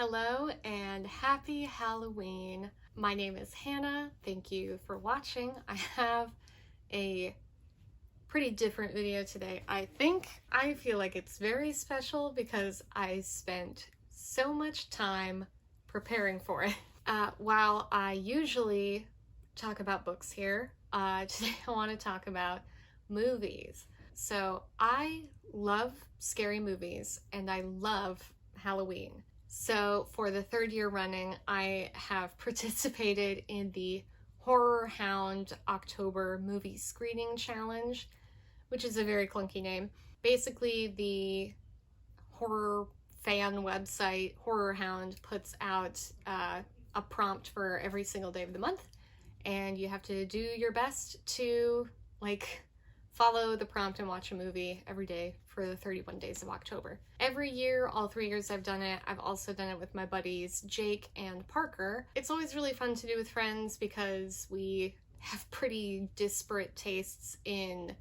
Hello and happy Halloween. My name is Hannah. Thank you for watching. I have a pretty different video today. I feel like it's very special because I spent so much time preparing for it. While I usually talk about books here, today I want to talk about movies. So I love scary movies and I love Halloween. So for the third year running, I have participated in the Horror Hound October movie screening challenge, which is a very clunky name. Basically, the horror fan website Horror Hound puts out a prompt for every single day of the month, and you have to do your best to follow the prompt and watch a movie every day for the 31 days of October. Every year, all 3 years I've done it, I've also done it with my buddies Jake and Parker. It's always really fun to do with friends because we have pretty disparate tastes in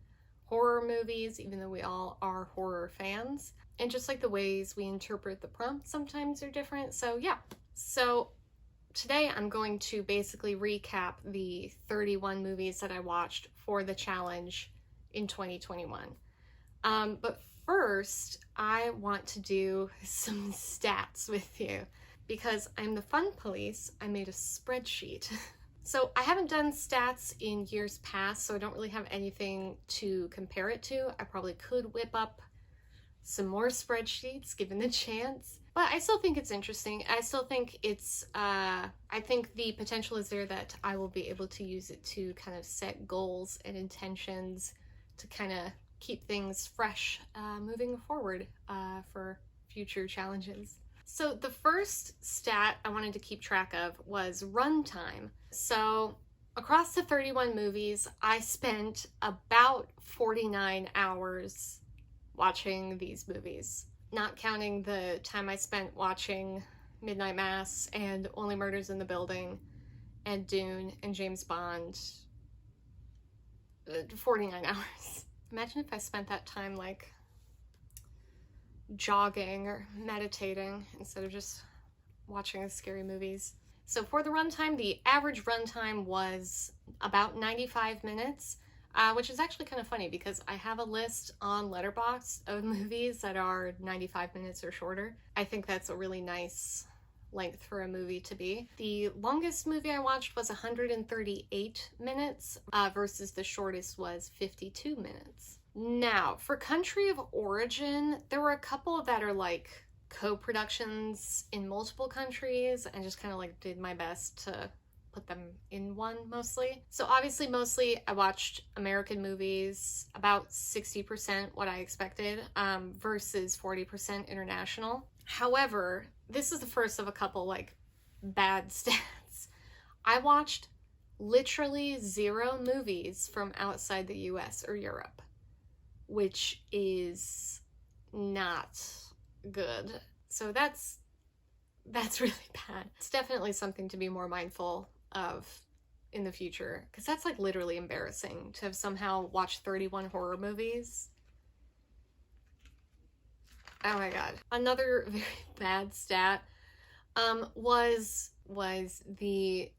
horror movies, even though we all are horror fans. And just like the ways we interpret the prompt sometimes are different. So yeah. So today I'm going to basically recap the 31 movies that I watched for the challenge in 2021. But first, I want to do some stats with you because I'm the fun police. I made a spreadsheet. So I haven't done stats in years past, so I don't really have anything to compare it to. I probably could whip up some more spreadsheets given the chance, but I still think it's interesting. I still think it's, I think the potential is there that I will be able to use it to kind of set goals and intentions to kind of keep things fresh moving forward for future challenges. So the first stat I wanted to keep track of was runtime. So across the 31 movies, I spent about 49 hours watching these movies, not counting the time I spent watching Midnight Mass and Only Murders in the Building and Dune and James Bond. 49 hours. Imagine if I spent that time jogging or meditating instead of just watching scary movies. So for the runtime, the average runtime was about 95 minutes, which is actually kind of funny because I have a list on Letterboxd of movies that are 95 minutes or shorter. I think that's a really nice length for a movie to be. The longest movie I watched was 138 minutes versus the shortest was 52 minutes. Now, for country of origin, there were a couple that are co-productions in multiple countries and just kind of did my best to put them in one mostly. So obviously mostly I watched American movies, about 60% what I expected, versus 40% international. However, this is the first of a couple bad stats. I watched literally 0 movies from outside the US or Europe, which is not good. So that's really bad. It's definitely something to be more mindful of in the future, because that's literally embarrassing to have somehow watched 31 horror movies. Oh my god. Another very bad stat was the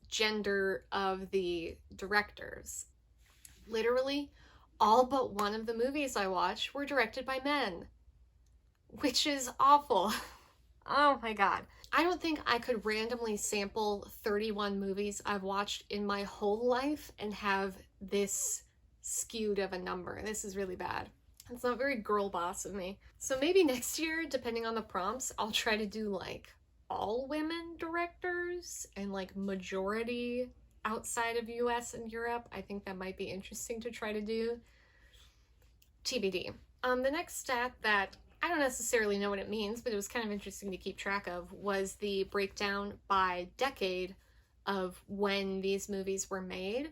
gender of the directors. Literally, all but one of the movies I watched were directed by men, which is awful. Oh my god. I don't think I could randomly sample 31 movies I've watched in my whole life and have this skewed of a number. This is really bad. It's not very girl boss of me. So maybe next year, depending on the prompts, I'll try to do all women directors and majority outside of US and Europe. I think that might be interesting to try to do. TBD. The next stat that I don't necessarily know what it means, but it was kind of interesting to keep track of, was the breakdown by decade of when these movies were made.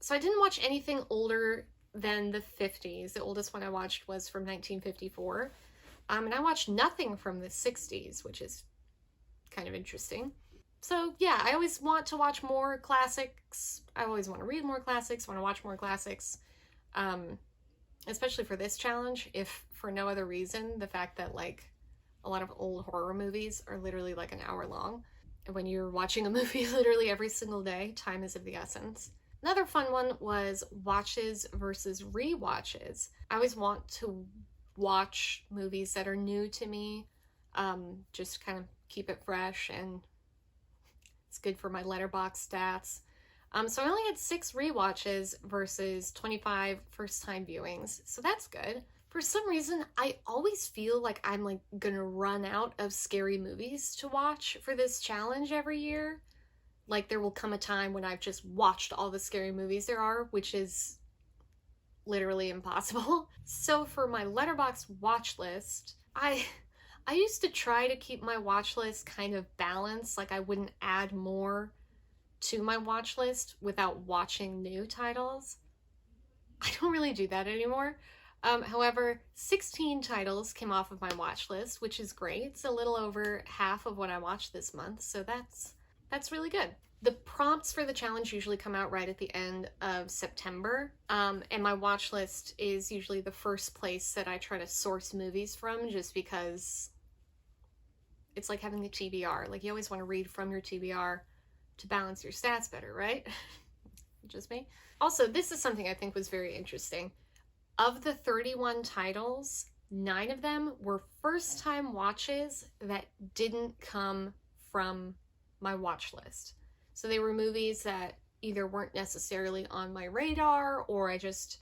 So I didn't watch anything older than the 50s. The oldest one I watched was from 1954. And I watched nothing from the 60s, which is kind of interesting. So yeah, I always want to watch more classics. I always want to read more classics, want to watch more classics. Especially for this challenge, if for no other reason, the fact that A lot of old horror movies are literally like an hour long. And when you're watching a movie literally every single day, time is of the essence. Another fun one was watches versus rewatches. I always want to watch movies that are new to me, just kind of keep it fresh, and it's good for my Letterboxd stats. So I only had 6 rewatches versus 25 first-time viewings, so that's good. For some reason, I always feel like I'm like gonna run out of scary movies to watch for this challenge every year. Like there will come a time when I've just watched all the scary movies there are, which is literally impossible. So for my Letterboxd watch list, I used to try to keep my watch list kind of balanced, like I wouldn't add more to my watch list without watching new titles. I don't really do that anymore. However, 16 titles came off of my watch list, which is great. It's a little over half of what I watched this month, so that's really good. The prompts for the challenge usually come out right at the end of September, and my watch list is usually the first place that I try to source movies from, just because it's like having a TBR. Like, you always want to read from your TBR to balance your stats better, right? Just me. Also, this is something I think was very interesting. Of the 31 titles, 9 of them were first-time watches that didn't come from my watch list. So they were movies that either weren't necessarily on my radar, or I just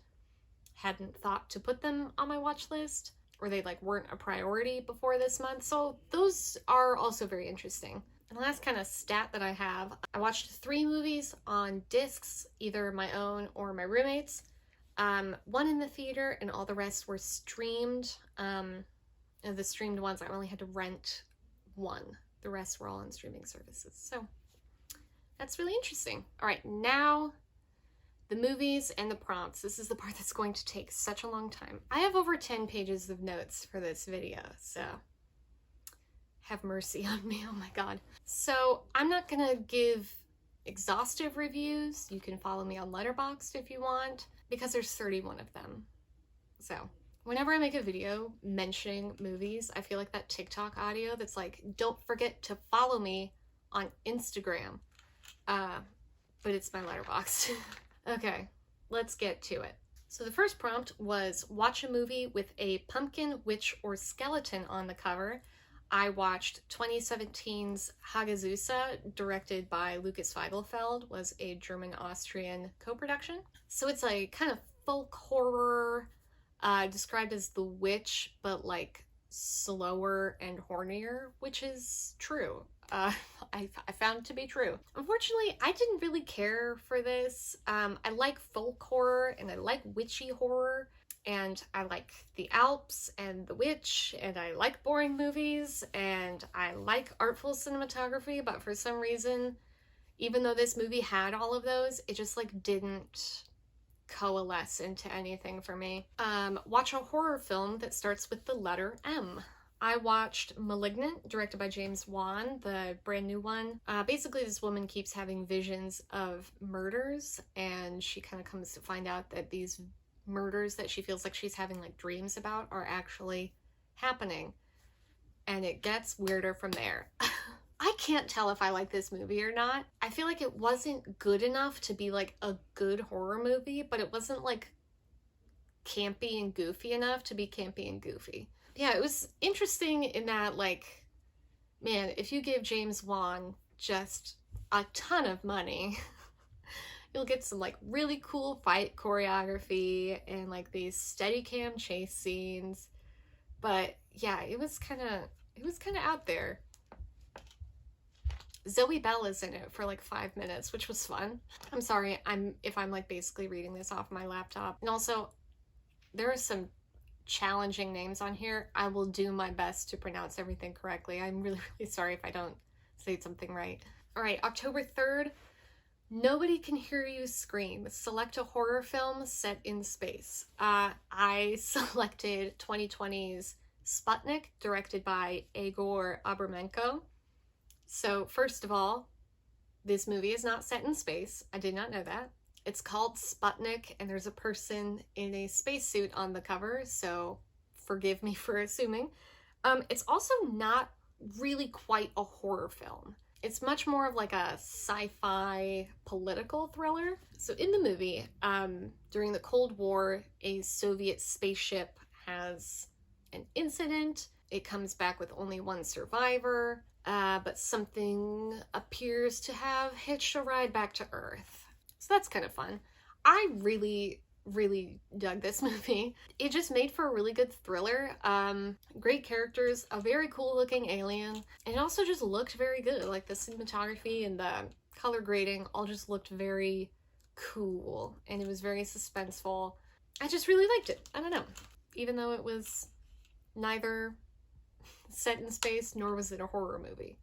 hadn't thought to put them on my watch list, or they like weren't a priority before this month. So those are also very interesting. And the last kind of stat that I have, I watched 3 movies on discs, either my own or my roommates. 1 in the theater, and all the rest were streamed. And the streamed ones, I only had to rent 1. The rest were all on streaming services. So that's really interesting. All right, now the movies and the prompts. This is the part that's going to take such a long time. I have over 10 pages of notes for this video, so have mercy on me. Oh my God. So I'm not gonna give exhaustive reviews. You can follow me on Letterboxd if you want, because there's 31 of them. So whenever I make a video mentioning movies, I feel like that TikTok audio that's like, don't forget to follow me on Instagram. But it's my Letterboxd. Okay, let's get to it. So the first prompt was watch a movie with a pumpkin, witch, or skeleton on the cover. I watched 2017's Hagazusa, directed by Lucas Feigelfeld, was a German-Austrian co-production. So it's a kind of folk horror, described as The Witch, but like slower and hornier, which is true. I found it to be true. Unfortunately, I didn't really care for this. I like folk horror and I like witchy horror, and I like the Alps and the witch, and I like boring movies, and I like artful cinematography, but for some reason, even though this movie had all of those, it just like didn't coalesce into anything for me. Watch a horror film that starts with the letter M. I watched Malignant, directed by James Wan, the brand new one. Basically, this woman keeps having visions of murders, and she kind of comes to find out that these murders that she feels like she's having like dreams about are actually happening. And it gets weirder from there. I can't tell if I like this movie or not. I feel like it wasn't good enough to be like a good horror movie, but it wasn't like campy and goofy enough to be campy and goofy. Yeah, it was interesting in that, like, man, if you give James Wan just a ton of money, you'll get some like really cool fight choreography and like these Steadicam chase scenes. But yeah, it was kind of out there. Zoe Bell is in it for like 5 minutes, which was fun. I'm sorry if I'm like basically reading this off my laptop. And also, there are some challenging names on here. I will do my best to pronounce everything correctly. I'm really, really sorry if I don't say something right. All right, October 3rd, Nobody Can Hear You Scream. Select a horror film set in space. I selected 2020's Sputnik, directed by Igor Abramenko. So first of all, this movie is not set in space. I did not know that. It's called Sputnik, and there's a person in a spacesuit on the cover, so forgive me for assuming. It's also not really quite a horror film. It's much more of like a sci-fi political thriller. So in the movie, during the Cold War, a Soviet spaceship has an incident. It comes back with only one survivor, but something appears to have hitched a ride back to Earth. So that's kind of fun. I really dug this movie. It just made for a really good thriller. Great characters, a very cool looking alien, and it also just looked very good. Like the cinematography and the color grading all just looked very cool, and it was very suspenseful. I just really liked it. I don't know. Even though it was neither set in space nor was it a horror movie.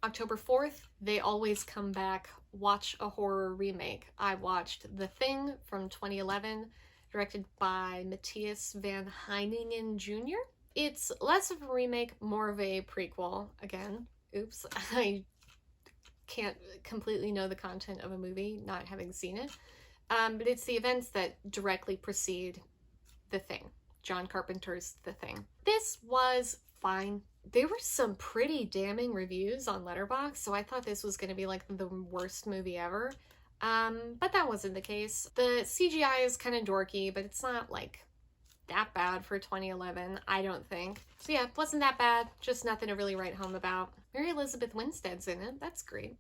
October 4th, They Always Come Back, watch a horror remake. I watched The Thing from 2011, directed by Matthias Van Heiningen Jr. It's less of a remake, more of a prequel. Again, oops, I can't completely know the content of a movie, not having seen it. But it's the events that directly precede The Thing, John Carpenter's The Thing. This was fine. There were some pretty damning reviews on Letterboxd, so I thought this was going to be like the worst movie ever. But that wasn't the case. The CGI is kind of dorky, but it's not like that bad for 2011, I don't think. So yeah, it wasn't that bad, just nothing to really write home about. Mary Elizabeth Winstead's in it, that's great.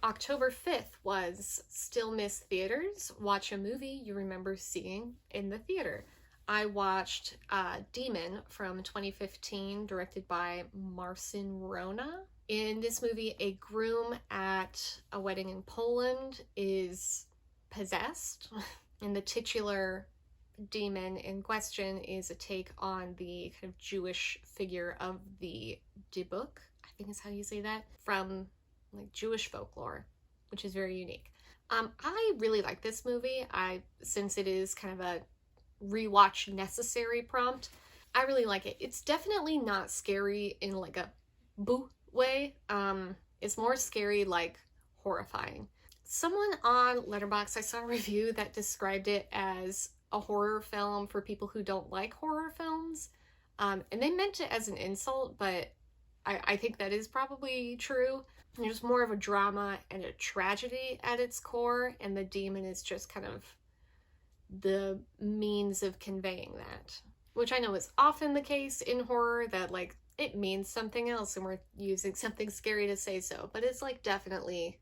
October 5th was Still Miss Theaters, watch a movie you remember seeing in the theater. I watched Demon from 2015, directed by Marcin Rona. In this movie, a groom at a wedding in Poland is possessed, and the titular demon in question is a take on the kind of Jewish figure of the Dybbuk, I think is how you say that, from like Jewish folklore, which is very unique. I really like this movie. Since it is kind of a rewatch necessary prompt, I really like it. It's definitely not scary in like a boo way. It's more scary, like horrifying. Someone on Letterboxd, I saw a review that described it as a horror film for people who don't like horror films. And they meant it as an insult, but I think that is probably true. There's more of a drama and a tragedy at its core, and the demon is just kind of the means of conveying that, which I know is often the case in horror, that like it means something else and we're using something scary to say so, but it's like definitely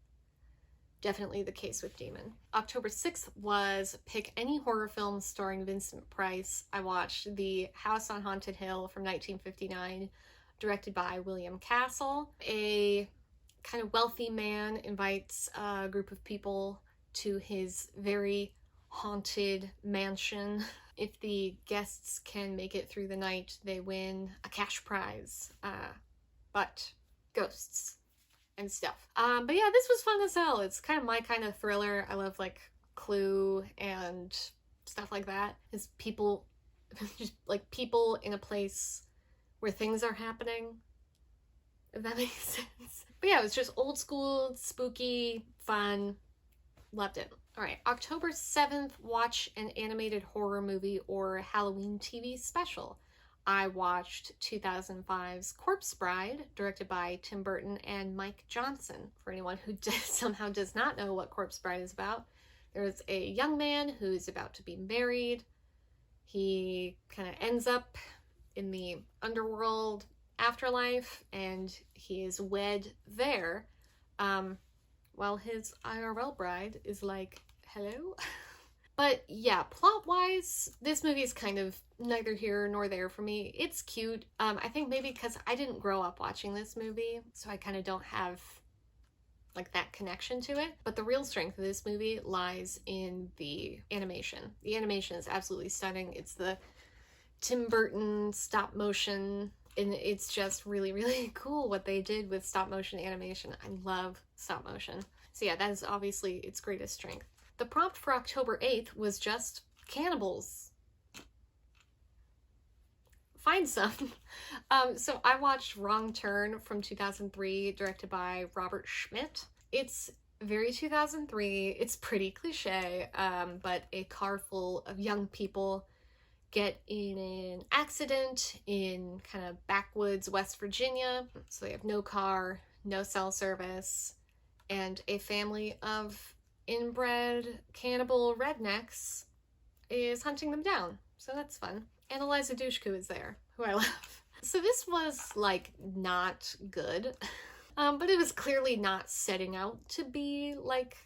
the case with Demon. October 6th was pick any horror film starring Vincent Price. I watched The House on Haunted Hill from 1959, directed by William Castle. A kind of wealthy man invites a group of people to his very haunted mansion. If the guests can make it through the night, they win a cash prize. But ghosts and stuff. But yeah, this was fun as hell. It's kind of my kind of thriller. I love like Clue and stuff like that. It's people, just like people in a place where things are happening, if that makes sense. But yeah, it was just old school, spooky, fun. Loved it. All right, October 7th, watch an animated horror movie or Halloween TV special. I watched 2005's Corpse Bride, directed by Tim Burton and Mike Johnson. For anyone who somehow does not know what Corpse Bride is about, there's a young man who's about to be married. He kind of ends up in the underworld afterlife, and he is wed there, while his IRL bride is like, hello? But yeah, plot-wise, this movie is kind of neither here nor there for me. It's cute. I think maybe because I didn't grow up watching this movie, so I kind of don't have like that connection to it. But the real strength of this movie lies in the animation. The animation is absolutely stunning. It's the Tim Burton stop motion, and it's just really cool what they did with stop motion animation. I love stop motion. So yeah, that is obviously its greatest strength. The prompt for October 8th was just cannibals. Find some. So I watched Wrong Turn from 2003, directed by Robert Schmidt. It's very 2003. It's pretty cliche, but a car full of young people get in an accident in kind of backwoods West Virginia. So they have no car, no cell service, and a family of inbred cannibal rednecks is hunting them down. So that's fun. And Eliza Dushku is there, who I love. So this was like not good, but it was clearly not setting out to be like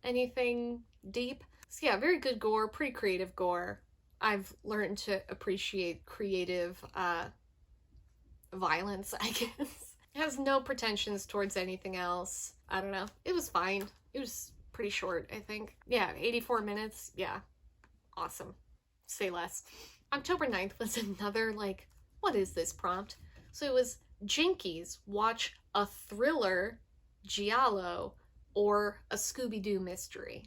anything deep. So yeah, very good gore, pretty creative gore. I've learned to appreciate creative violence, I guess. It has no pretensions towards anything else. I don't know. It was fine. It was pretty short, I think. Yeah, 84 minutes. Yeah. Awesome. Say less. October 9th was another, like, what is this prompt? So it was Jinkies watch a thriller, giallo, or a Scooby-Doo mystery.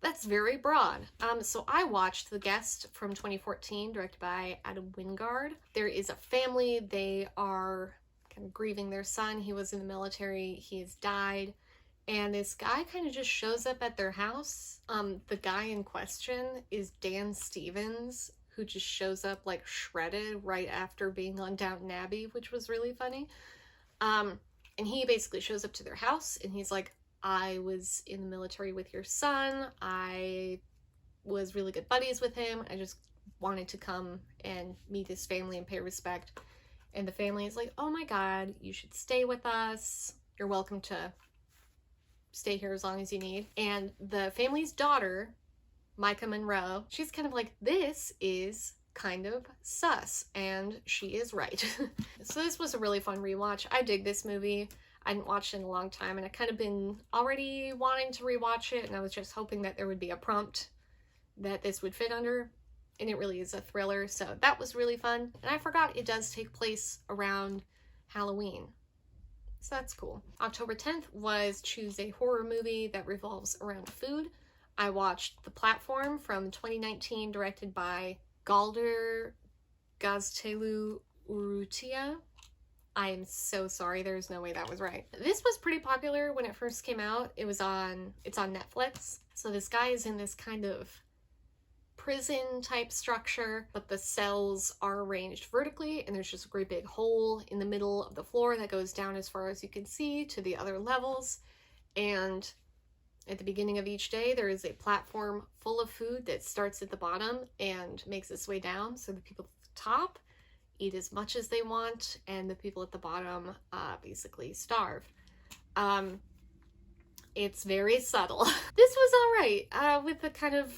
That's very broad. So I watched The Guest from 2014, directed by Adam Wingard. There is a family. They are kind of grieving their son. He was in the military. He has died. And this guy kind of just shows up at their house. The guy in question is Dan Stevens, who just shows up like shredded right after being on Downton Abbey, which was really funny. And he basically shows up to their house and he's like, I was in the military with your son. I was really good buddies with him. I just wanted to come and meet his family and pay respect. And the family is like, oh my God, you should stay with us. You're welcome to stay here as long as you need. And the family's daughter, Micah Monroe, she's kind of like, this is kind of sus. And she is right. So this was a really fun rewatch. I dig this movie. I hadn't watched it in a long time, and I kind of been already wanting to rewatch it, and I was just hoping that there would be a prompt that this would fit under, and it really is a thriller, so that was really fun. And I forgot it does take place around Halloween, so that's cool. October 10th was choose a horror movie that revolves around food. I watched The Platform from 2019, directed by Galder Gaztelu Urrutia. I am so sorry, there's no way that was right. This was pretty popular when it first came out. It's on Netflix. So this guy is in this kind of prison type structure, but the cells are arranged vertically, and there's just a great big hole in the middle of the floor that goes down as far as you can see to the other levels. And at the beginning of each day, there is a platform full of food that starts at the bottom and makes its way down, so the people at the top eat as much as they want, and the people at the bottom basically starve. It's very subtle. This was all right, with the kind of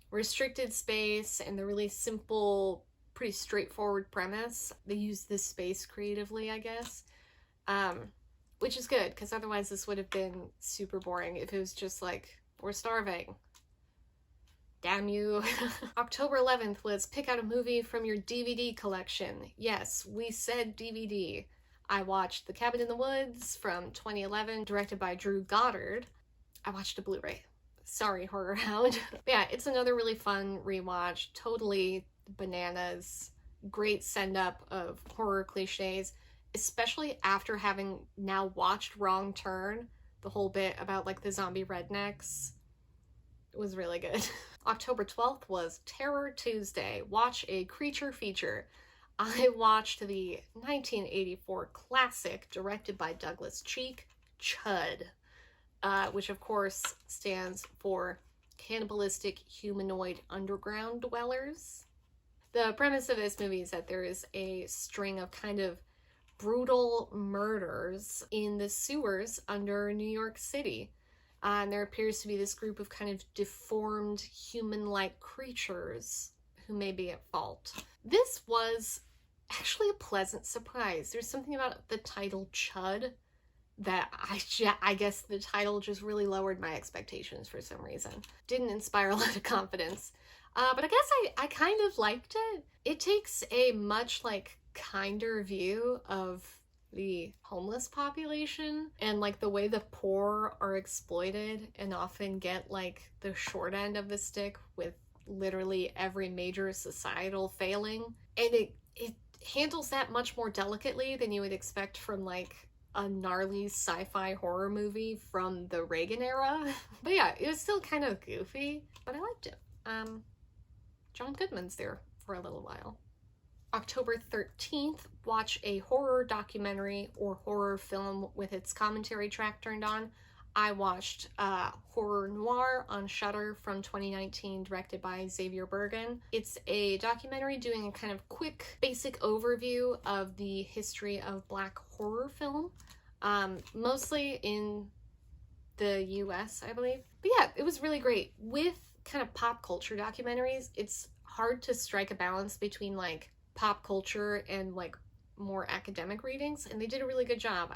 restricted space and the really simple, pretty straightforward premise. They used this space creatively, I guess, which is good, because otherwise this would have been super boring if it was just like, we're starving. Damn you. October 11th was pick out a movie from your DVD collection. Yes, we said DVD. I watched The Cabin in the Woods from 2011, directed by Drew Goddard. I watched a Blu-ray. Sorry, Horror Hound. Yeah, it's another really fun rewatch. Totally bananas. Great send-up of horror cliches, especially after having now watched Wrong Turn, the whole bit about like the zombie rednecks. It was really good. October 12th was Terror Tuesday. Watch a creature feature. I watched the 1984 classic directed by Douglas Cheek, CHUD, which of course stands for Cannibalistic Humanoid Underground Dwellers. The premise of this movie is that there is a string of kind of brutal murders in the sewers under New York City. And there appears to be this group of kind of deformed human-like creatures who may be at fault. This was actually a pleasant surprise. There's something about the title CHUD that I guess the title just really lowered my expectations for some reason. Didn't inspire a lot of confidence. But I guess I kind of liked it. It takes a much like kinder view of the homeless population and like the way the poor are exploited and often get like the short end of the stick with literally every major societal failing. And it handles that much more delicately than you would expect from like a gnarly sci-fi horror movie from the Reagan era. But yeah, it was still kind of goofy, but I liked it. John Goodman's there for a little while. October 13th, watch a horror documentary or horror film with its commentary track turned on. I watched Horror Noir on Shudder from 2019, directed by Xavier Bergen. It's a documentary doing a kind of quick, basic overview of the history of Black horror film, mostly in the US, I believe. But yeah, it was really great. With kind of pop culture documentaries, it's hard to strike a balance between like pop culture and like more academic readings, and they did a really good job.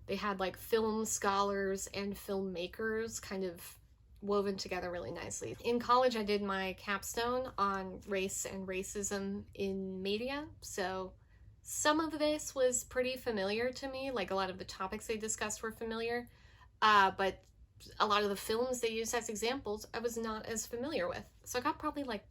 They had like film scholars and filmmakers kind of woven together really nicely. In college, I did my capstone on race and racism in media, so some of this was pretty familiar to me. Like a lot of the topics they discussed were familiar, but a lot of the films they used as examples I was not as familiar with. So I got probably like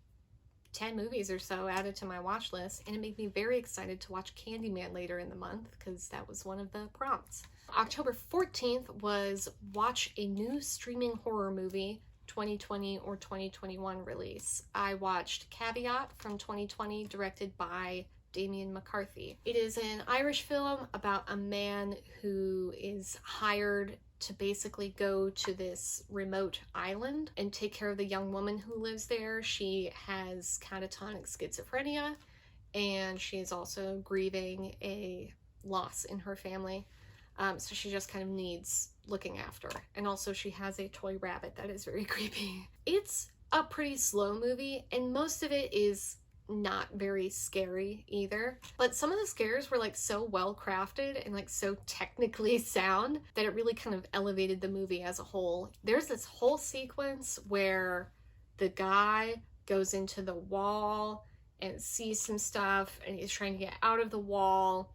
10 movies or so added to my watch list, and it made me very excited to watch Candyman later in the month because that was one of the prompts. October 14th was watch a new streaming horror movie, 2020 or 2021 release. I watched Caveat from 2020, directed by Damien McCarthy. It is an Irish film about a man who is hired to basically go to this remote island and take care of the young woman who lives there. She has catatonic schizophrenia, and she is also grieving a loss in her family. So she just kind of needs looking after. And also she has a toy rabbit that is very creepy. It's a pretty slow movie, and most of it is not very scary either, but some of the scares were like so well crafted and like so technically sound that it really kind of elevated the movie as a whole. There's this whole sequence where the guy goes into the wall and sees some stuff, and he's trying to get out of the wall,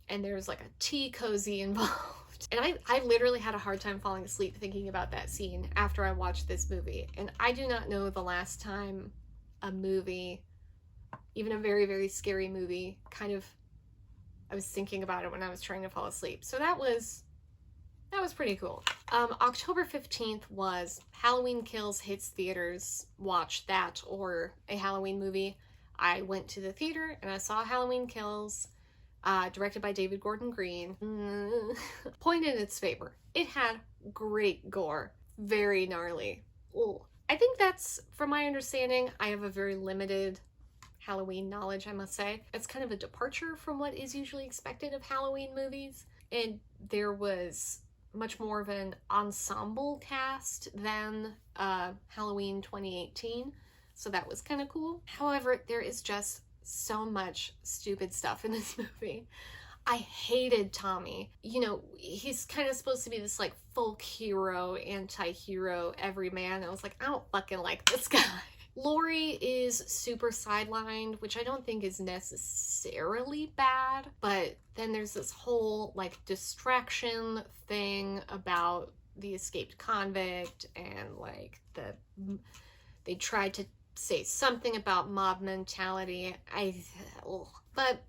and there's like a tea cozy involved. And I literally had a hard time falling asleep thinking about that scene after I watched this movie. And I do not know the last time a movie, even a very, very scary movie, I was thinking about it when I was trying to fall asleep. So that was pretty cool. October 15th was Halloween Kills hits theaters. Watch that or a Halloween movie. I went to the theater and I saw Halloween Kills, directed by David Gordon Green. Point in its favor. It had great gore. Very gnarly. Ooh. I think that's, from my understanding, I have a very limited Halloween knowledge, I must say. It's kind of a departure from what is usually expected of Halloween movies, and there was much more of an ensemble cast than Halloween 2018, so that was kind of cool. However, there is just so much stupid stuff in this movie. I hated Tommy. You know, he's kind of supposed to be this like folk hero, anti-hero, everyman. I was like, I don't fucking like this guy. Laurie is super sidelined, which I don't think is necessarily bad, but then there's this whole like distraction thing about the escaped convict, and like they tried to say something about mob mentality. But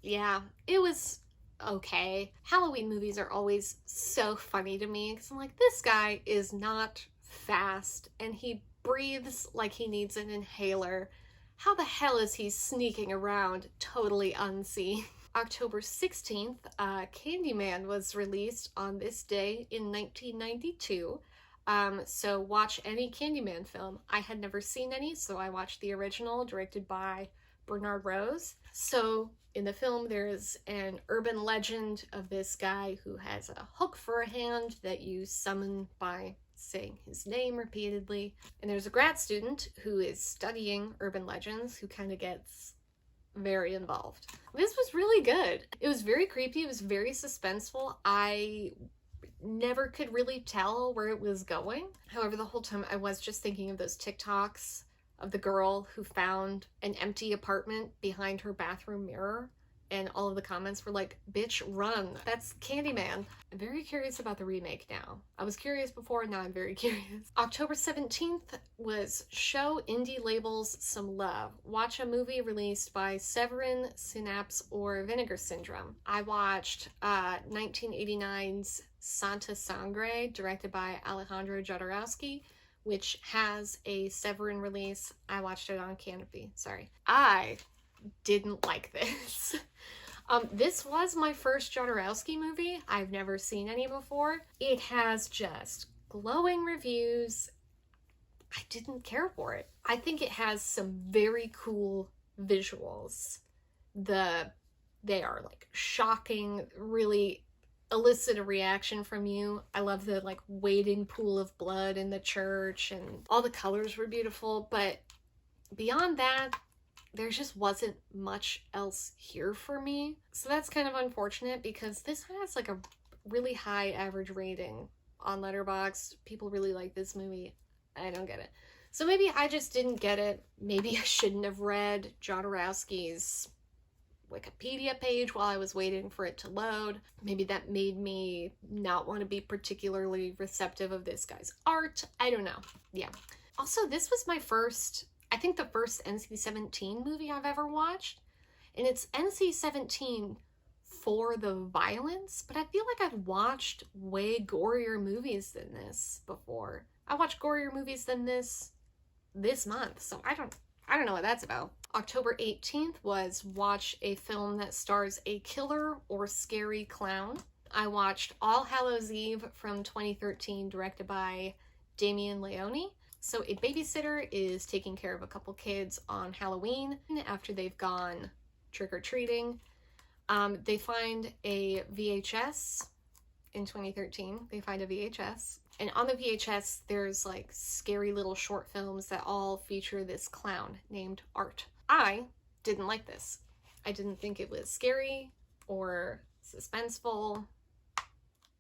yeah, it was okay. Halloween movies are always so funny to me because I'm like, this guy is not fast and he breathes like he needs an inhaler. How the hell is he sneaking around totally unseen? October 16th, Candyman was released on this day in 1992. So watch any Candyman film. I had never seen any, so I watched the original, directed by Bernard Rose. So in the film, there's an urban legend of this guy who has a hook for a hand that you summon by saying his name repeatedly. And there's a grad student who is studying urban legends who kind of gets very involved. This was really good. It was very creepy. It was very suspenseful. I never could really tell where it was going. However, the whole time I was just thinking of those TikToks of the girl who found an empty apartment behind her bathroom mirror, and all of the comments were like, bitch, run. That's Candyman. I'm very curious about the remake now. I was curious before, now I'm very curious. October 17th was Show Indie Labels Some Love. Watch a movie released by Severin, Synapse, or Vinegar Syndrome. I watched 1989's Santa Sangre, directed by Alejandro Jodorowsky, which has a Severin release. I watched it on Canopy. Sorry. I didn't like this. This was my first Jodorowsky movie. I've never seen any before. It has just glowing reviews. I didn't care for it. I think it has some very cool visuals. They are like shocking, really elicit a reaction from you. I love the like wading pool of blood in the church, and all the colors were beautiful, but beyond that, there just wasn't much else here for me. So that's kind of unfortunate because this has like a really high average rating on Letterboxd. People really like this movie. I don't get it. So maybe I just didn't get it. Maybe I shouldn't have read Jodorowsky's Wikipedia page while I was waiting for it to load. Maybe that made me not want to be particularly receptive of this guy's art. I don't know. Yeah. Also, this was my first, I think the first NC-17 movie I've ever watched. And it's NC-17 for the violence, but I feel like I've watched way gorier movies than this before. I watched gorier movies than this month, so I don't know what that's about. October 18th was watch a film that stars a killer or scary clown. I watched All Hallows Eve from 2013, directed by Damien Leone. So a babysitter is taking care of a couple kids on Halloween after they've gone trick-or-treating. They find a VHS in 2013. They find a VHS. And on the VHS, there's like scary little short films that all feature this clown named Art. I didn't like this. I didn't think it was scary or suspenseful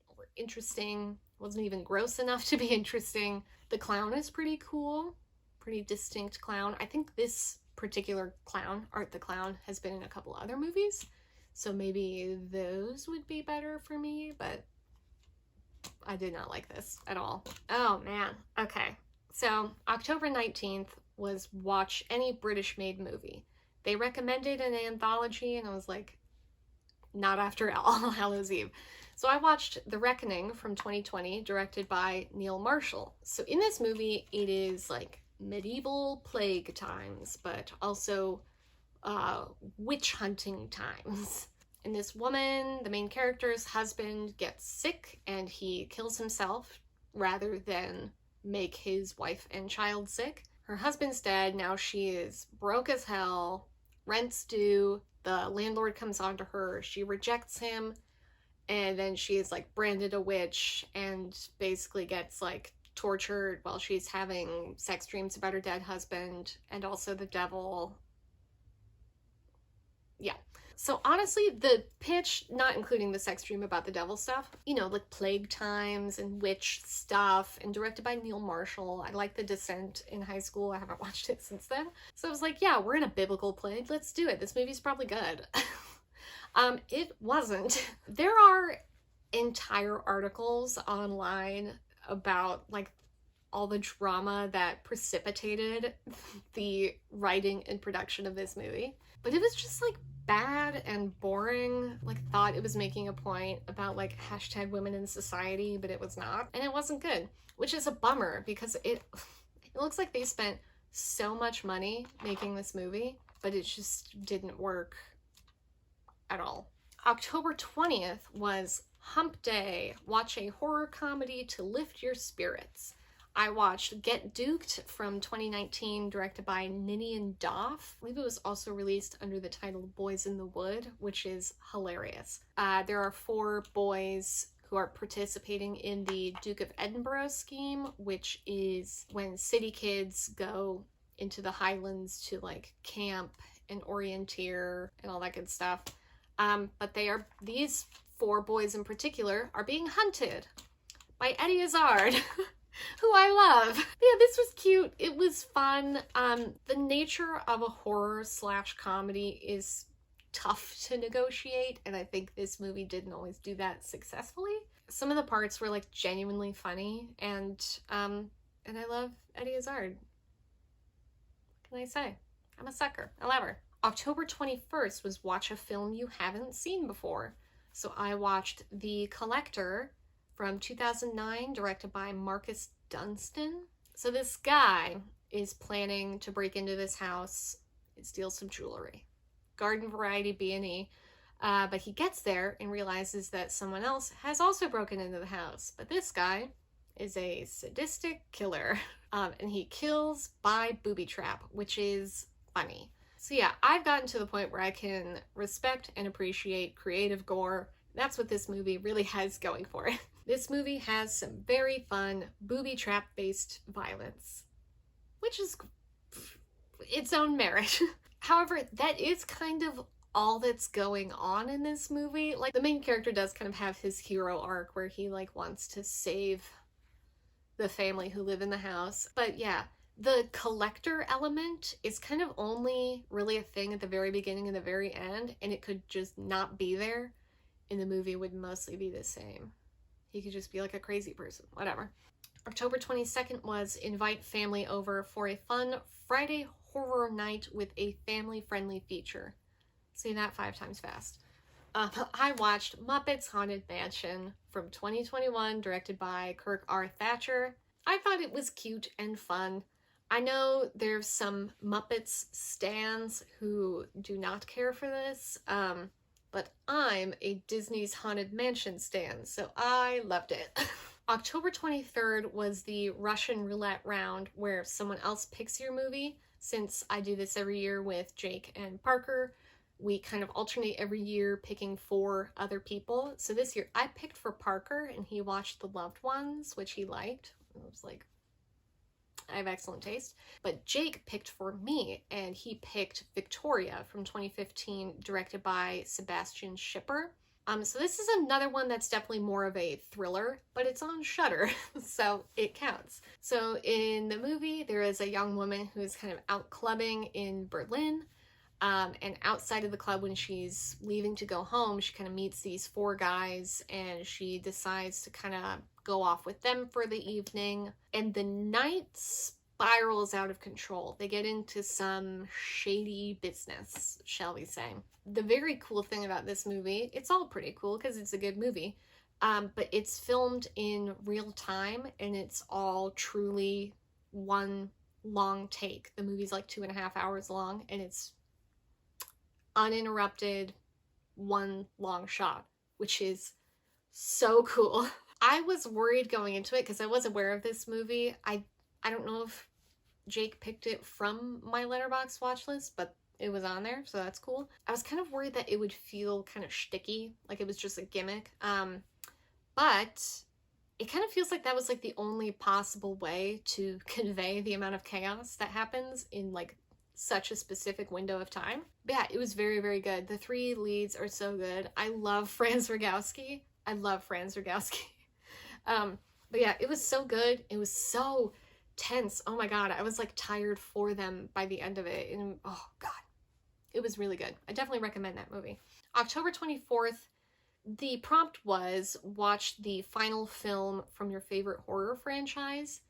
or interesting. It wasn't even gross enough to be interesting. The clown is pretty cool, pretty distinct clown. I think this particular clown, Art the Clown, has been in a couple other movies. So maybe those would be better for me, but I did not like this at all. Oh man. Okay. So October 19th was watch any British-made movie. They recommended an anthology and I was like, not after All Hallows Eve. So I watched The Reckoning from 2020, directed by Neil Marshall. So in this movie, it is like medieval plague times, but also witch hunting times. And this woman, the main character's husband, gets sick and he kills himself rather than make his wife and child sick. Her husband's dead. Now she is broke as hell. Rent's due. The landlord comes on to her. She rejects him. And then she is like branded a witch and basically gets like tortured while she's having sex dreams about her dead husband and also the devil. Yeah. So honestly, the pitch, not including the sex dream about the devil stuff, you know, like plague times and witch stuff, and directed by Neil Marshall. I liked The Descent in high school. I haven't watched it since then. So I was like, yeah, we're in a biblical plague. Let's do it. This movie's probably good. It wasn't. There are entire articles online about like all the drama that precipitated the writing and production of this movie. But it was just like bad and boring. Like thought it was making a point about like hashtag women in society, but it was not. And it wasn't good, which is a bummer because it looks like they spent so much money making this movie, but it just didn't work at all. October 20th was Hump Day. Watch a horror comedy to lift your spirits. I watched Get Duked from 2019, directed by Ninian Doff. I believe it was also released under the title Boys in the Wood, which is hilarious. There are 4 boys who are participating in the Duke of Edinburgh scheme, which is when city kids go into the Highlands to like camp and orienteer and all that good stuff. But these 4 boys in particular are being hunted by Eddie Izzard. Who I love. Yeah, this was cute. It was fun. The nature of a horror / comedy is tough to negotiate, and I think this movie didn't always do that successfully. Some of the parts were like genuinely funny, and I love Eddie Izzard. What can I say? I'm a sucker. I love her. October 21st was watch a film you haven't seen before. So I watched The Collector from 2009, directed by Marcus Dunstan. So this guy is planning to break into this house and steal some jewelry. Garden variety B&E. But he gets there and realizes that someone else has also broken into the house. But this guy is a sadistic killer. And he kills by booby trap, which is funny. So yeah, I've gotten to the point where I can respect and appreciate creative gore. That's what this movie really has going for it. This movie has some very fun booby trap based violence, which is its own merit. However, that is kind of all that's going on in this movie. Like, the main character does kind of have his hero arc where he like wants to save the family who live in the house. But yeah, the collector element is kind of only really a thing at the very beginning and the very end, and it could just not be there, and the movie would mostly be the same. He could just be like a crazy person, whatever. October 22nd was invite family over for a fun Friday horror night with a family-friendly feature. Say that 5 times fast. I watched Muppets Haunted Mansion from 2021, directed by Kirk R. Thatcher. I thought it was cute and fun. I know there's some Muppets stans who do not care for this, but I'm a Disney's Haunted Mansion stan, so I loved it. October 23rd was the Russian roulette round where someone else picks your movie. Since I do this every year with Jake and Parker, we kind of alternate every year picking 4 other people. So this year I picked for Parker and he watched The Loved Ones, which he liked. I was like, I have excellent taste. But Jake picked for me and he picked Victoria from 2015, directed by Sebastian Schipper. So this is another one that's definitely more of a thriller, but it's on Shudder, so it counts. So in the movie, there is a young woman who is kind of out clubbing in Berlin. And outside of the club, when she's leaving to go home, she kind of meets these 4 guys and she decides to kind of go off with them for the evening. And the night spirals out of control. They get into some shady business, shall we say. The very cool thing about this movie, it's all pretty cool because it's a good movie, but it's filmed in real time and it's all truly one long take. The movie's like 2.5 hours long and it's uninterrupted, one long shot, which is so cool. I was worried going into it because I was aware of this movie. I don't know if Jake picked it from my Letterboxd watch list, but it was on there, so that's cool. I was kind of worried that it would feel kind of shticky, like it was just a gimmick. But it kind of feels like that was like the only possible way to convey the amount of chaos that happens in like such a specific window of time. But yeah, it was very, very good. The 3 leads are so good. I love Franz Rogowski. But yeah, it was so good. It was so tense. Oh my god, I was like tired for them by the end of it. And oh god, it was really good. I definitely recommend that movie. October 24th, the prompt was watch the final film from your favorite horror franchise.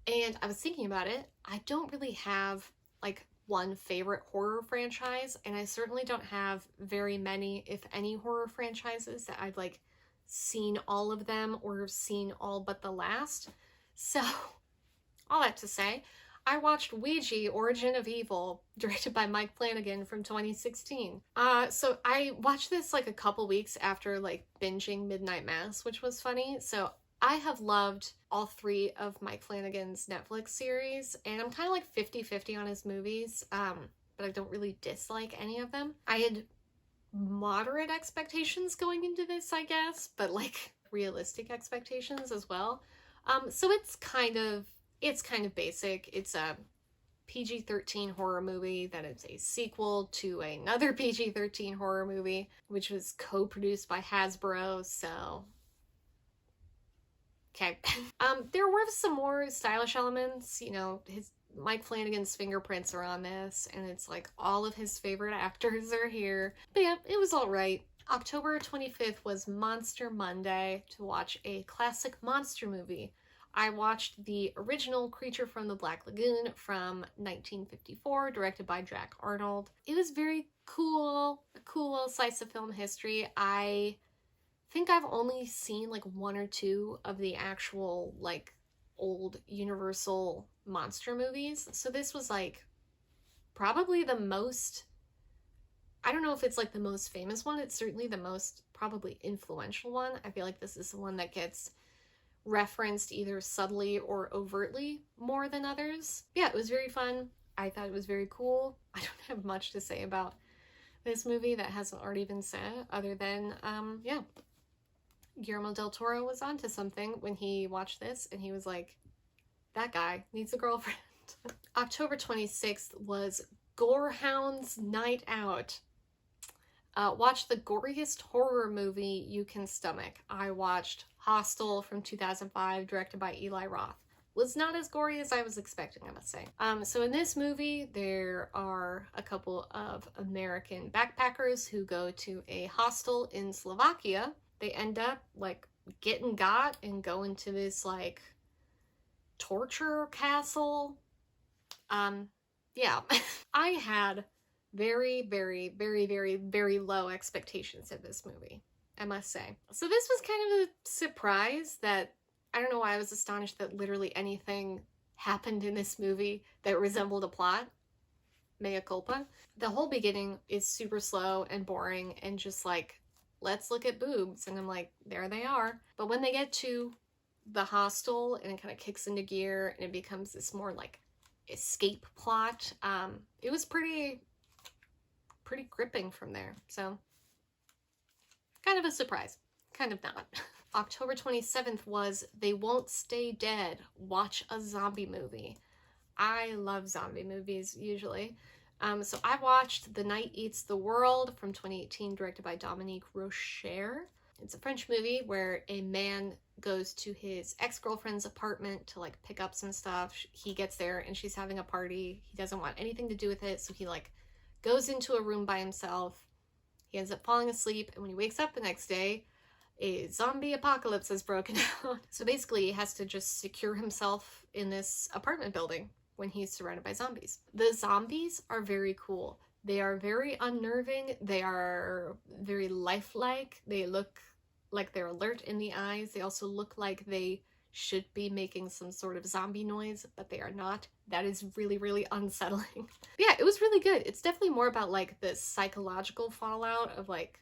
And I was thinking about it. I don't really have like one favorite horror franchise, and I certainly don't have very many, if any, horror franchises that I've like seen all of them or seen all but the last. So all that to say, I watched Ouija Origin of Evil, directed by Mike Flanagan from 2016. So I watched this like a couple weeks after like binging Midnight Mass, which was funny. So I have loved all 3 of Mike Flanagan's Netflix series, and I'm kind of like 50-50 on his movies, but I don't really dislike any of them. I had moderate expectations going into this, I guess, but like realistic expectations as well. So it's kind of basic. It's a PG-13 horror movie that is a sequel to another PG-13 horror movie, which was co-produced by Hasbro, so okay. There were some more stylish elements, you know, Mike Flanagan's fingerprints are on this, and it's like all of his favorite actors are here. But yeah, it was all right. October 25th was Monster Monday to watch a classic monster movie. I watched the original Creature from the Black Lagoon from 1954, directed by Jack Arnold. It was very cool, a cool little slice of film history. I think I've only seen like 1 or 2 of the actual like old Universal monster movies. So this was like probably the most, I don't know if it's like the most famous one. It's certainly the most probably influential one. I feel like this is the one that gets referenced either subtly or overtly more than others. Yeah, it was very fun. I thought it was very cool. I don't have much to say about this movie that hasn't already been said, other than, yeah, Guillermo del Toro was onto something when he watched this, and he was like, that guy needs a girlfriend. October 26th was Gorehound's Night Out. Watch the goriest horror movie you can stomach. I watched Hostel from 2005, directed by Eli Roth. Was not as gory as I was expecting, I must say. So in this movie, there are a couple of American backpackers who go to a hostel in Slovakia. They end up like getting got and go into this like torture castle. Yeah. I had very, very, very, very, very low expectations of this movie, I must say. So this was kind of a surprise that, I don't know why I was astonished that literally anything happened in this movie that resembled a plot. Mea culpa. The whole beginning is super slow and boring and just like, let's look at boobs. And I'm like, there they are. But when they get to the hostel and it kind of kicks into gear and it becomes this more like escape plot, it was pretty gripping from there. So kind of a surprise, kind of not. October 27th was They Won't Stay Dead. Watch a zombie movie. I love zombie movies usually. So I watched The Night Eats the World from 2018, directed by Dominique Rocher. It's a French movie where a man goes to his ex-girlfriend's apartment to like pick up some stuff. He gets there and she's having a party. He doesn't want anything to do with it, so he like goes into a room by himself. He ends up falling asleep, and when he wakes up the next day, a zombie apocalypse has broken out. So basically he has to just secure himself in this apartment building when he's surrounded by zombies. The zombies are very cool. They are very unnerving. They are very lifelike. They look like they're alert in the eyes. They also look like they should be making some sort of zombie noise, but they are not. That is really, really unsettling. Yeah, it was really good. It's definitely more about like the psychological fallout of like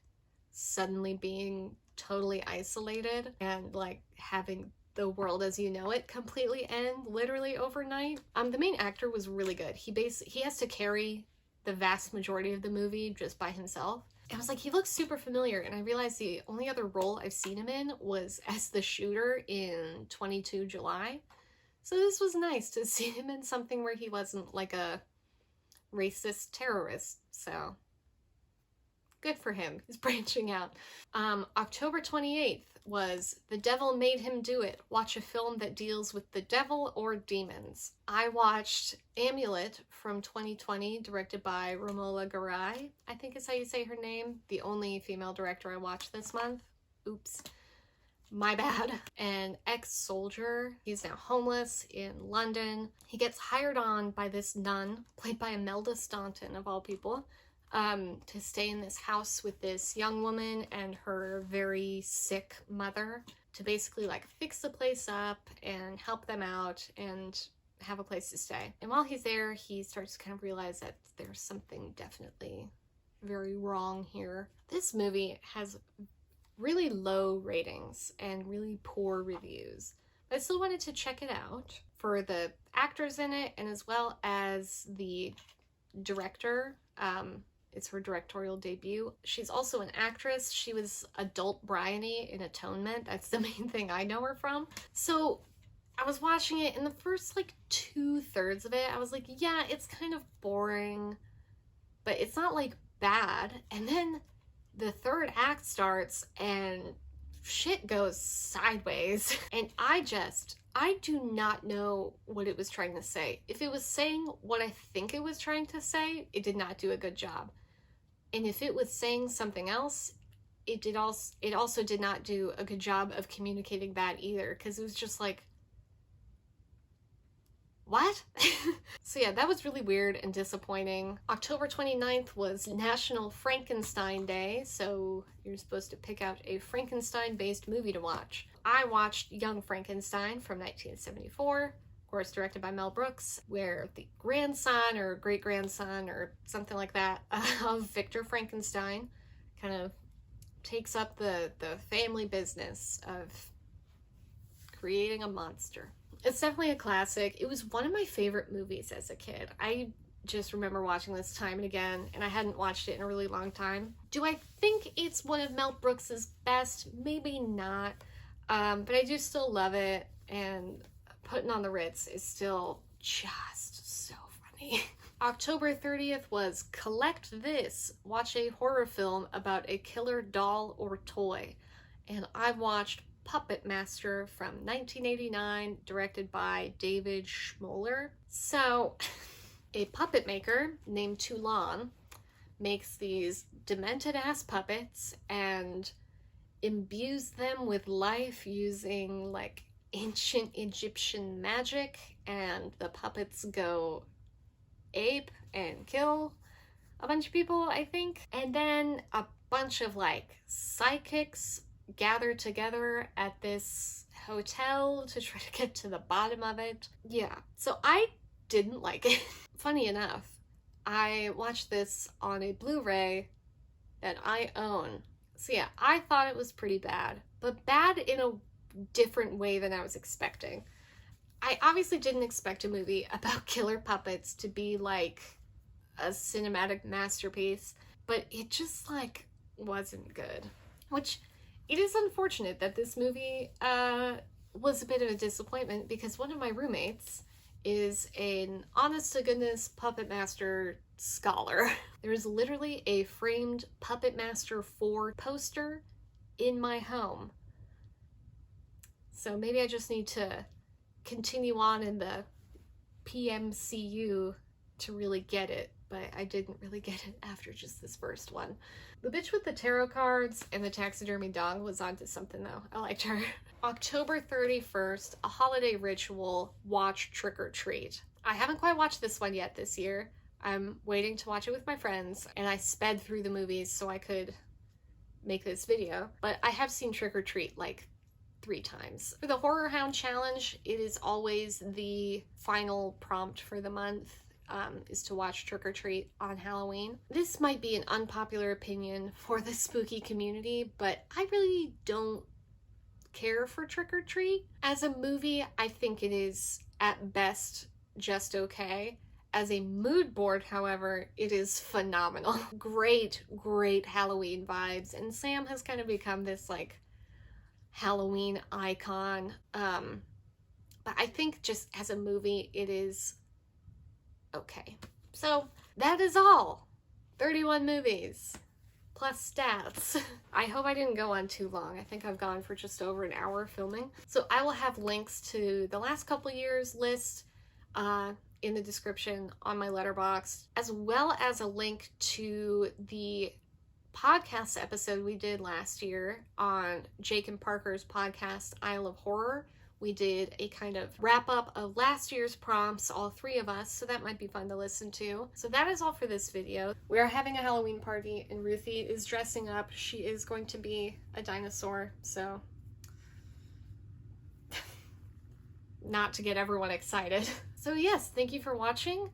suddenly being totally isolated and like having the world as you know it completely end literally overnight. The main actor was really good. He has to carry the vast majority of the movie just by himself. I was like, he looks super familiar, and I realized the only other role I've seen him in was as the shooter in 22 July. So this was nice to see him in something where he wasn't like a racist terrorist. So good for him. He's branching out. October 28th was The Devil Made Him Do It. Watch a film that deals with the devil or demons. I watched Amulet from 2020, directed by Romola Garai, I think is how you say her name. The only female director I watched this month. Oops. My bad. An ex-soldier. He's now homeless in London. He gets hired on by this nun, played by Imelda Staunton of all people, to stay in this house with this young woman and her very sick mother to basically like fix the place up and help them out and have a place to stay. And while he's there, he starts to kind of realize that there's something definitely very wrong here. This movie has really low ratings and really poor reviews, but I still wanted to check it out for the actors in it and as well as the director. It's her directorial debut. She's also an actress. She was adult Bryony in Atonement. That's the main thing I know her from. So I was watching it, and the first like 2/3 of it, I was like, yeah, it's kind of boring, but it's not like bad. And then the third act starts and shit goes sideways. And I do not know what it was trying to say. If it was saying what I think it was trying to say, it did not do a good job. And if it was saying something else, it also did not do a good job of communicating that either, because it was just like, what? So yeah, that was really weird and disappointing. October 29th was National Frankenstein Day, so you're supposed to pick out a Frankenstein-based movie to watch. I watched Young Frankenstein from 1974, of course directed by Mel Brooks, where the grandson or great-grandson or something like that of Victor Frankenstein kind of takes up the family business of creating a monster. It's definitely a classic. It was one of my favorite movies as a kid. I just remember watching this time and again, and I hadn't watched it in a really long time. Do I think it's one of Mel Brooks's best? Maybe not, but I do still love it, and Putting on the Ritz is still just so funny. October 30th was Collect This, watch a horror film about a killer doll or toy, and I watched Puppet Master from 1989, directed by David Schmoller. So, a puppet maker named Toulon makes these demented-ass puppets and imbues them with life using, like, ancient Egyptian magic, and the puppets go ape and kill a bunch of people, I think. And then a bunch of, like, psychics gather together at this hotel to try to get to the bottom of it. Yeah, so I didn't like it. Funny enough, I watched this on a Blu-ray that I own. So yeah, I thought it was pretty bad, but bad in a different way than I was expecting. I obviously didn't expect a movie about killer puppets to be like a cinematic masterpiece, but it just like wasn't good. Which, it is unfortunate that this movie was a bit of a disappointment, because one of my roommates is an honest-to-goodness Puppet Master scholar. There is literally a framed Puppet Master 4 poster in my home. So maybe I just need to continue on in the PMCU to really get it, but I didn't really get it after just this first one. The bitch with the tarot cards and the taxidermy dog was onto something though. I liked her. October 31st, a holiday ritual, watch Trick or Treat. I haven't quite watched this one yet this year. I'm waiting to watch it with my friends, and I sped through the movies so I could make this video. But I have seen Trick or Treat like 3 times. For the Horror Hound challenge, it is always the final prompt for the month. Is to watch Trick or Treat on Halloween. This might be an unpopular opinion for the spooky community, but I really don't care for Trick or Treat. As a movie, I think it is at best just okay. As a mood board, however, it is phenomenal. Great Halloween vibes, and Sam has kind of become this like Halloween icon. But I think just as a movie, it is okay. So that is all. 31 movies plus stats. I hope I didn't go on too long. I think I've gone for just over an hour filming. So I will have links to the last couple years list in the description on my Letterboxd, as well as a link to the podcast episode we did last year on Jake and Parker's podcast, Isle of Horror. We did a kind of wrap up of last year's prompts, all 3 of us, so that might be fun to listen to. So that is all for this video. We are having a Halloween party, and Ruthie is dressing up. She is going to be a dinosaur, so not to get everyone excited. So yes, thank you for watching.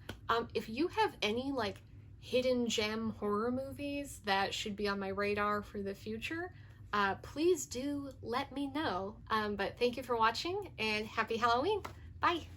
If you have any like hidden gem horror movies that should be on my radar for the future, please do let me know. But thank you for watching, and happy Halloween. Bye.